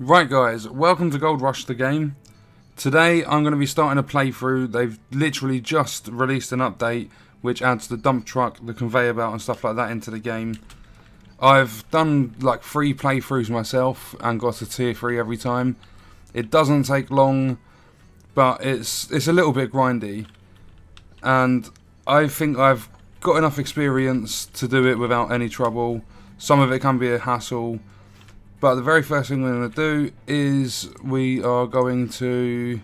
Right guys, welcome to Gold Rush the game. Today I'm going to be starting a playthrough. They've literally just released an update which adds the dump truck, the conveyor belt and stuff like that into the game. I've done like 3 playthroughs myself and got a tier 3 every time. It doesn't take long, but it's a little bit grindy. And I think I've got enough experience to do it without any trouble. Some of it can be a hassle. But the very first thing we're going to do is we are going to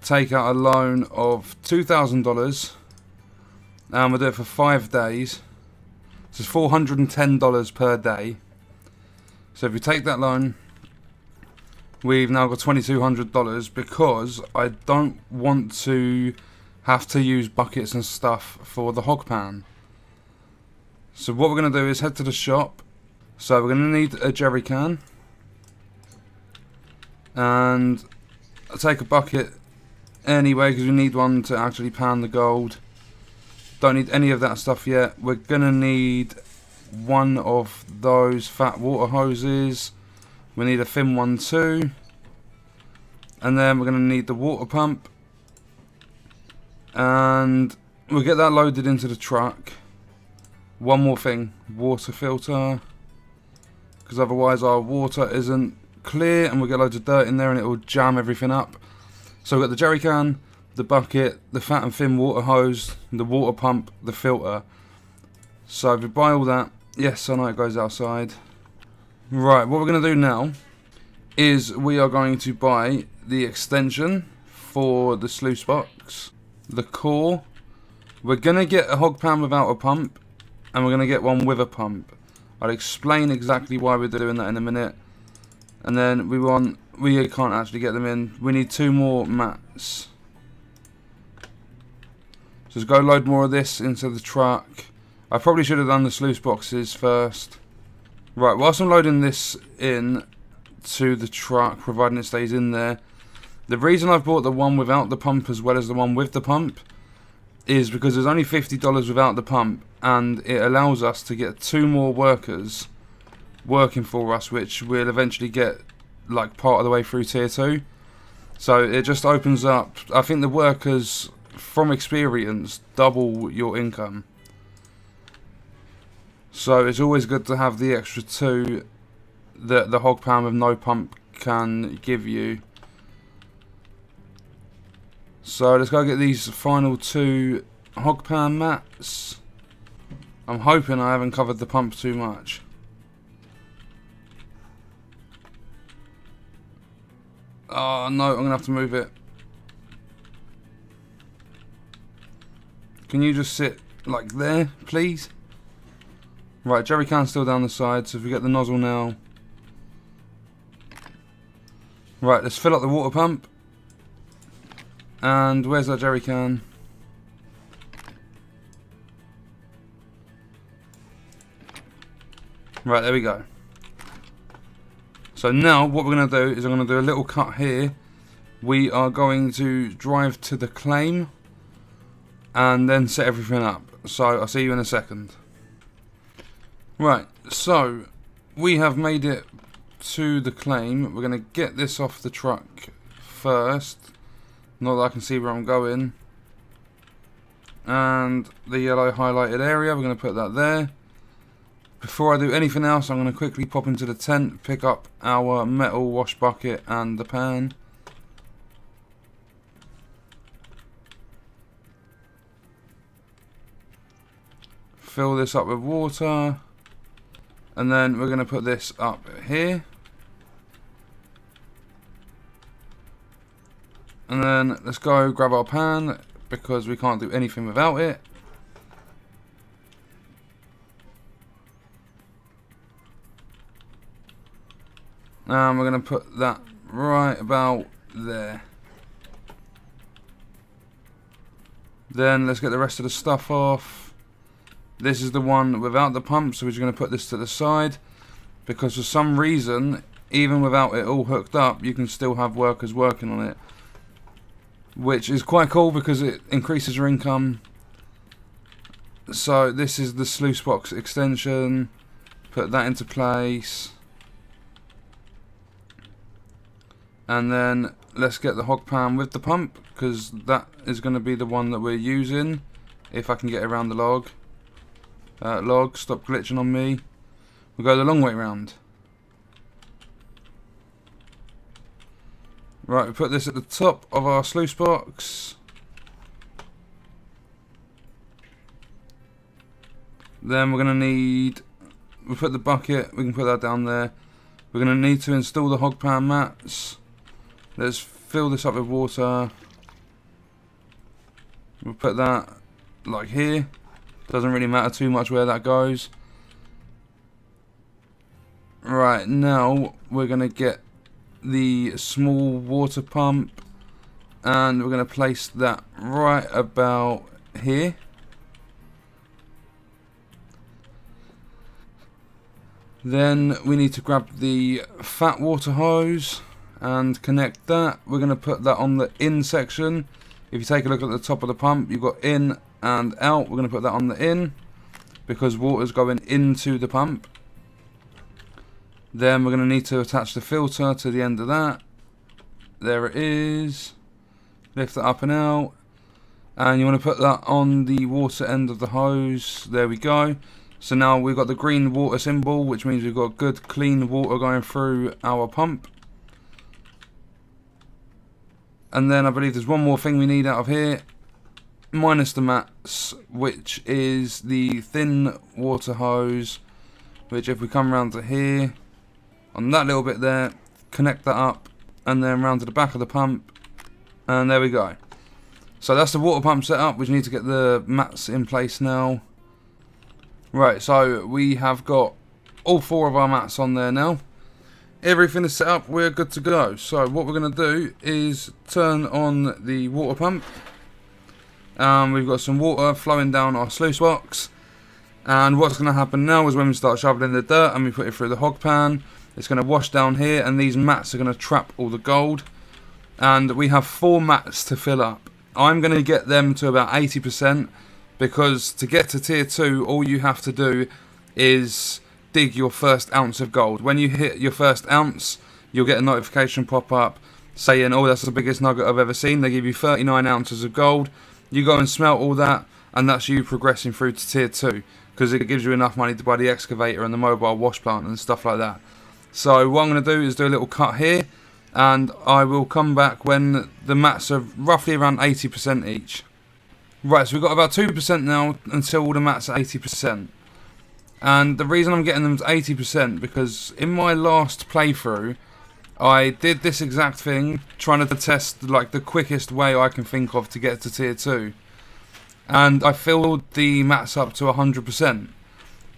take out a loan of $2,000 and we'll do it for 5 days. So it's $410 per day. So if we take that loan, we've now got $2,200 because I don't want to have to use buckets and stuff for the hog pan. So what we're going to do is head to the shop. So we're going to need a jerry can and I'll take a bucket anyway because we need one to actually pan the gold. Don't need any of that stuff yet. We're going to need one of those fat water hoses. We need a thin one too. And then we're going to need the water pump. And we'll get that loaded into the truck. One more thing, water filter. Because otherwise our water isn't clear and we'll get loads of dirt in there and it will jam everything up. So we've got the jerry can, the bucket, the fat and thin water hose, the water pump, the filter. So if we buy all that, yes, I know it goes outside. Right, what we're going to do now is we are going to buy the extension for the sluice box, the core. We're going to get a hog pan without a pump and we're going to get one with a pump. I'll explain exactly why we're doing that in a minute. And then we can't actually get them in. We need 2 more mats. So let's go load more of this into the truck. I probably should have done the sluice boxes first. Right, whilst I'm loading this in to the truck, providing it stays in there. The reason I've bought the one without the pump as well as the one with the pump is because there's only $50 without the pump and it allows us to get 2 more workers working for us, which we'll eventually get like part of the way through tier 2. So it just opens up, I think the workers from experience double your income. So it's always good to have the extra 2 that the hog pan with no pump can give you. So let's go get these final 2 hog pan mats. I'm hoping I haven't covered the pump too much. Oh no, I'm going to have to move it. Can you just sit like there, please? Right, jerry can's still down the side, so if we get the nozzle now. Right, let's fill up the water pump. And where's that jerry can? Right, there we go. So now what we're going to do is I'm going to do a little cut here. We are going to drive to the claim and then set everything up. So I'll see you in a second. Right, so we have made it to the claim. We're going to get this off the truck first. Not that I can see where I'm going. And the yellow highlighted area, we're going to put that there. Before I do anything else, I'm going to quickly pop into the tent, pick up our metal wash bucket and the pan. Fill this up with water. And then we're going to put this up here. And then let's go grab our pan because we can't do anything without it. And we're going to put that right about there. Then let's get the rest of the stuff off. This is the one without the pump, so we're just going to put this to the side. Because for some reason, even without it all hooked up, you can still have workers working on it. Which is quite cool because it increases your income. So this is the sluice box extension. Put that into place. And then let's get the hog pan with the pump, because that is going to be the one that we're using. If I can get around the log. Log, stop glitching on me. We'll go the long way round. Right, we put this at the top of our sluice box. Then we're going to need... we put the bucket, we can put that down there. We're going to need to install the hog pan mats. Let's fill this up with water. We'll put that like here. Doesn't really matter too much where that goes. Right, now we're going to get the small water pump. And we're going to place that right about here. Then we need to grab the fat water hose and connect that. We're going to put that on the in section. If you take a look at the top of the pump, you've got in and out. We're going to put that on the in because water's going into the pump. Then we're going to need to attach the filter to the end of that. There it is. Lift it up and out. And you want to put that on the water end of the hose. There we go. So now we've got the green water symbol, which means we've got good clean water going through our pump. And then I believe there's one more thing we need out of here, minus the mats, which is the thin water hose, which if we come around to here, on that little bit there, connect that up, and then round to the back of the pump, and there we go. So that's the water pump set up. We need to get the mats in place now. Right, so we have got all 4 of our mats on there now. Everything is set up, we're good to go. So what we're going to do is turn on the water pump. We've got some water flowing down our sluice box. And what's going to happen now is when we start shoveling the dirt and we put it through the hog pan, it's going to wash down here and these mats are going to trap all the gold. And we have 4 mats to fill up. I'm going to get them to about 80%. Because to get to tier 2, all you have to do is dig your first ounce of gold. When you hit your first ounce, you'll get a notification pop up saying, oh, that's the biggest nugget I've ever seen. They give you 39 ounces of gold. You go and smelt all that, and that's you progressing through to tier 2. Because it gives you enough money to buy the excavator and the mobile wash plant and stuff like that. So what I'm going to do is do a little cut here. And I will come back when the mats are roughly around 80% each. Right, so we've got about 2% now until all the mats are 80%. And the reason I'm getting them to 80% because in my last playthrough, I did this exact thing, trying to test like the quickest way I can think of to get to tier 2. And I filled the mats up to 100%.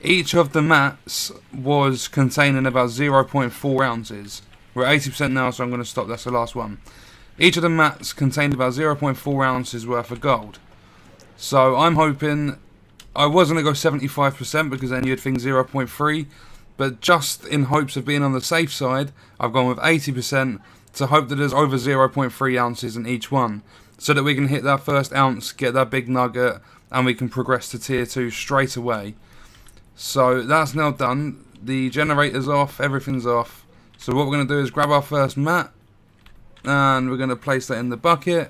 Each of the mats was containing about 0.4 ounces. We're at 80% now, so I'm going to stop. That's the last one. Each of the mats contained about 0.4 ounces worth of gold. So I'm hoping, I was going to go 75% because then you'd think 0.3, but just in hopes of being on the safe side, I've gone with 80% to hope that there's over 0.3 ounces in each one, so that we can hit that first ounce, get that big nugget, and we can progress to tier 2 straight away. So that's now done, the generator's off, everything's off. So what we're going to do is grab our first mat, and we're going to place that in the bucket.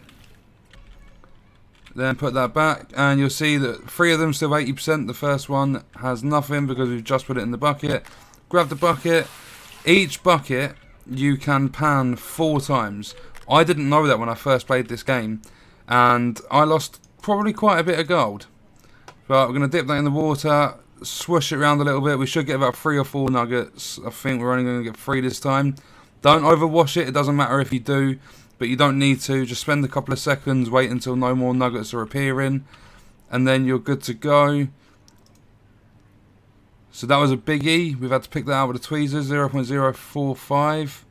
Then put that back, and you'll see that 3 of them still 80%. The first one has nothing because we've just put it in the bucket. Grab the bucket. Each bucket you can pan 4 times. I didn't know that when I first played this game, and I lost probably quite a bit of gold. But we're going to dip that in the water, swoosh it around a little bit. We should get about 3 or 4 nuggets. I think we're only going to get 3 this time. Don't overwash it. It doesn't matter if you do. But you don't need to, just spend a couple of seconds, wait until no more nuggets are appearing, and then you're good to go. So that was a biggie. We've had to pick that out with the tweezers, 0.045.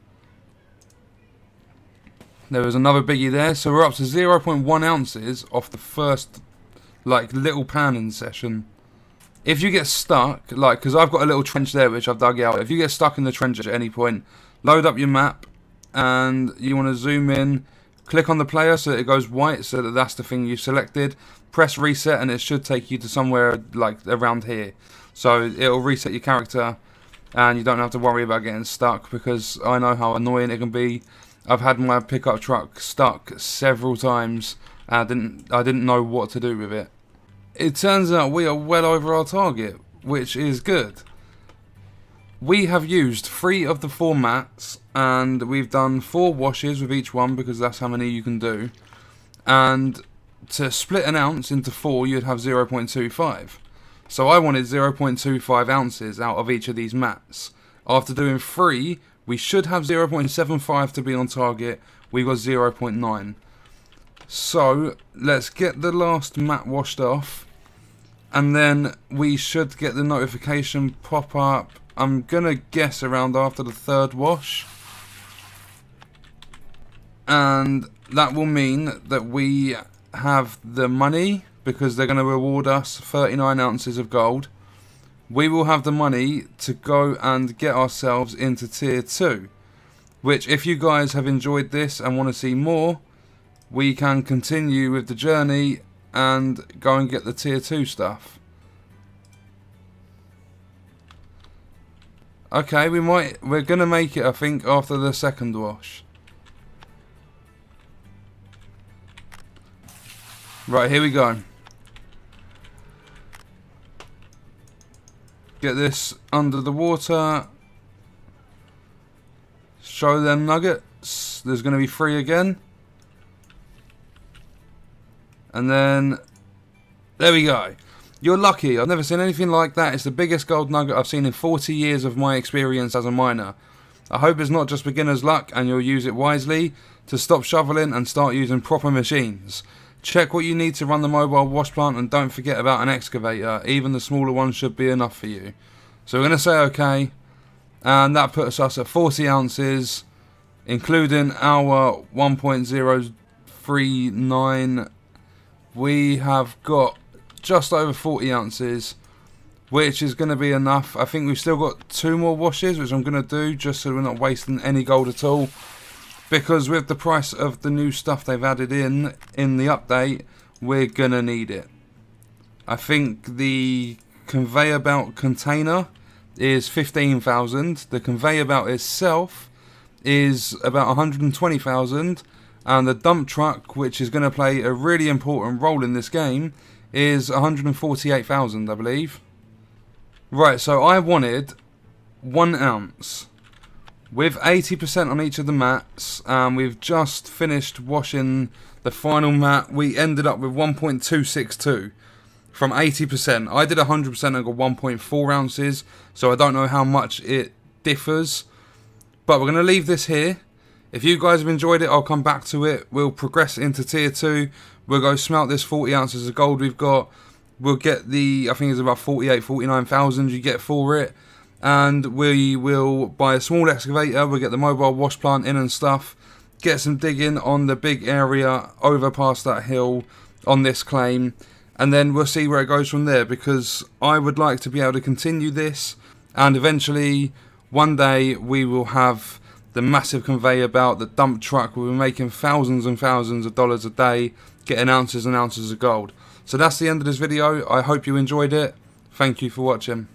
There was another biggie there, so we're up to 0.1 ounces off the first, like, little panning session. If you get stuck, like, because I've got a little trench there which I've dug out, if you get stuck in the trench at any point, load up your map, and you want to zoom in, click on the player so that it goes white, so that that's the thing you selected. Press reset and it should take you to somewhere like around here. So it'll reset your character and you don't have to worry about getting stuck, because I know how annoying it can be. I've had my pickup truck stuck several times. I didn't know what to do with it. It turns out we are well over our target, which is good. We have used 3 of the 4 mats, and we've done 4 washes with each one because that's how many you can do. And to split an ounce into 4, you'd have 0.25. So I wanted 0.25 ounces out of each of these mats. After doing 3, we should have 0.75 to be on target. We got 0.9. So let's get the last mat washed off, and then we should get the notification pop up. I'm gonna guess around after the 3rd wash, and that will mean that we have the money because they're going to reward us 39 ounces of gold. We will have the money to go and get ourselves into tier 2, which, if you guys have enjoyed this and want to see more, we can continue with the journey and go and get the tier 2 stuff. Okay, we're going to make it, I think, after the 2nd wash. Right, here we go. Get this under the water. Show them nuggets. There's going to be 3 again. And then, there we go. You're lucky. I've never seen anything like that. It's the biggest gold nugget I've seen in 40 years of my experience as a miner. I hope it's not just beginner's luck and you'll use it wisely to stop shoveling and start using proper machines. Check what you need to run the mobile wash plant, and don't forget about an excavator. Even the smaller one should be enough for you. So we're going to say okay, and that puts us at 40 ounces, including our 1.039. We have got just over 40 ounces, which is going to be enough. I think we've still got 2 more washes, which I'm going to do just so we're not wasting any gold at all. Because with the price of the new stuff they've added in the update, we're going to need it. I think the conveyor belt container is 15,000. The conveyor belt itself is about 120,000. And the dump truck, which is going to play a really important role in this game, is 148,000, I believe. Right, so I wanted 1 ounce. With 80% on each of the mats, we've just finished washing the final mat. We ended up with 1.262 from 80%. I did 100% and got 1.4 ounces, so I don't know how much it differs. But we're going to leave this here. If you guys have enjoyed it, I'll come back to it. We'll progress into tier 2. We'll go smelt this 40 ounces of gold we've got. We'll get the, I think it's about 49,000 you get for it. And we will buy a small excavator. We'll get the mobile wash plant in and stuff. Get some digging on the big area over past that hill on this claim. And then we'll see where it goes from there. Because I would like to be able to continue this. And eventually, one day, we will have the massive conveyor belt, the dump truck. We'll be making thousands and thousands of dollars a day. Getting ounces and ounces of gold. So that's the end of this video. I hope you enjoyed it. Thank you for watching.